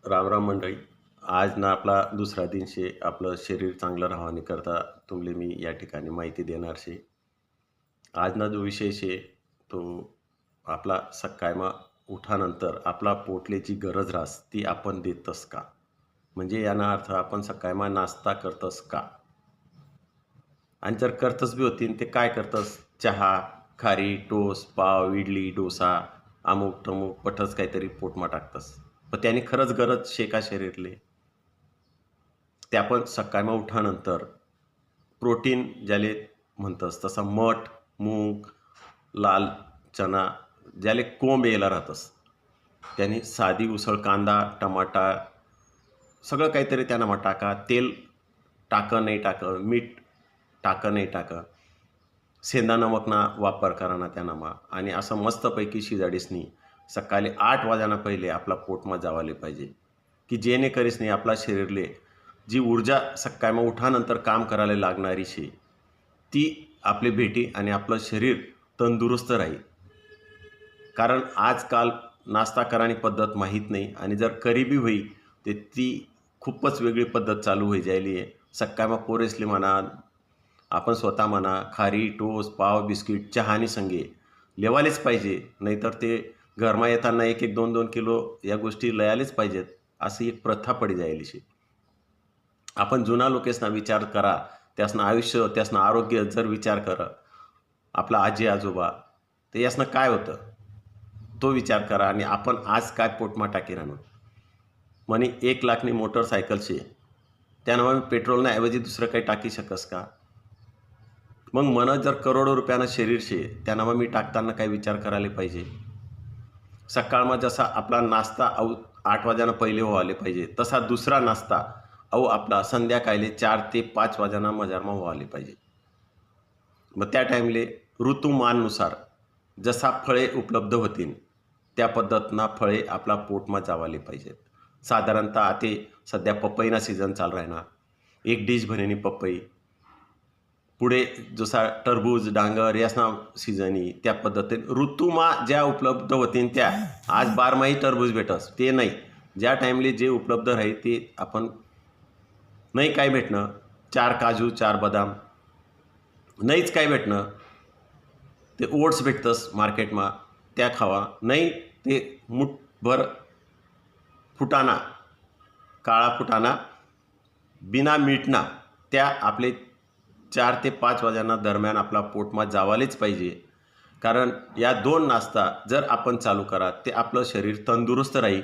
राम राम मंडळी. आज ना आपला दुसरा दिन शे. आपलं शरीर चांगलं राहावानी करता तुमले मी या ठिकाणी माहिती देणार शे. आज ना जो विषय शे तो आपला सकाळमा उठानंतर आपला पोटले जी गरज राहस ती आपण देतस का? म्हणजे याना अर्थ आपण सकाळमा नाश्ता करतस का? आणि जर करतस बी होतीन ते काय करतस? चहा, खारी, टोस्ट, पाव, इडली, डोसा, अमुक-ठमुक पठच काहीतरी पोटमा टाकतस. पण त्याने खरंच गरज शे का शरीरले? ते आपण सकाळी उठानंतर प्रोटीन ज्याले म्हणतस तसा मठ, मूग, लाल चना ज्याले कोंब यायला राहतस. त्याने साधी उसळ कांदा, टमाटा सगळं काहीतरी त्यानामा टाका. तेल टाकं नाही टाकं, मीठ टाकं नाही टाकं. सेंधा नमकना वापर करा ना त्यानामा आणि असं मस्तपैकी शिजाडीसनी सकाळी 8 वाजाना पहिले आपला पोटमा जावाले पाहिजे, की जेणेकरीसनी आपला शरीरले जी ऊर्जा सकाळी उठानंतर काम करायला लागणारी शे, ती आपली भेटी आणि आपलं शरीर तंदुरुस्त राहील. कारण आजकाल नाश्ता करानी पद्धत माहीत नाही आणि जर करी बी होई, तर ती खूपच वेगळी पद्धत चालू होई जायली आहे. सकाळमा पोरेसले म्हणा, आपण स्वतः म्हणा, खारी, टोस्ट, पाव, बिस्किट चहानी संगे लेवालेच पाहिजे. नाहीतर ते घरमा येताना 1-1, 2-2 किलो या गोष्टी लयालेच पाहिजेत. अशी एक प्रथा पडी जायली शे. आपण जुना लोकेसना विचार करा, त्यासनं आयुष्य, त्यासनं आरोग्य जर विचार करा, आपला आजी-आजोबा, तर यासनं काय होतं? तो विचार करा आणि आपण आज काय पोटमा टाकी राहणं. म्हणे 1,00,000 नी मोटरसायकल शे. त्यानं मग पेट्रोलना ऐवजी दुसरं काही टाकी शकस का? मग मन जर करोडो रुपयानं शरीर शे, त्यानं मग मी टाकताना काही विचार करायला पाहिजे. सकाळमा जसा आपला नाश्ता 8 वाजानं पहिले व्हायला पाहिजे, तसा दुसरा नाश्ता आपला संध्याकाळी 4 ते 5 वाजाना मजारमा व्हायला पाहिजे. मग त्या टाईमले ऋतुमाननुसार जसा फळे उपलब्ध होतील, त्या पद्धतीनं फळे आपला पोटमा जावाले पाहिजेत. साधारणतः आता सध्या पपईना सीझन चालू आहे ना, 1 डिश भरेनी पपई. पुढे जसा टरबूज, डांगर यासना सीझनी त्या पद्धतीने ऋतूमा ज्या उपलब्ध होतील त्या. आज बारमाही टरबूज भेटस, ते नाही. ज्या टाईमले जे उपलब्ध राहील ते आपण नाही काय भेटणं, 4 काजू, 4 बदाम, नाहीच काय भेटणं, ते ओट्स भेटतस मार्केटमा, त्या खावा. नाही ते मुठभर फुटाणा, काळा फुटाणा, बिना मीठना, त्या आपले 4 ते 5 वाजांना दरम्यान आपला पोटमा जावालेच पाहिजे. कारण या 2 नाश्ता जर आपण चालू करा, ते आपलं शरीर तंदुरुस्त राहील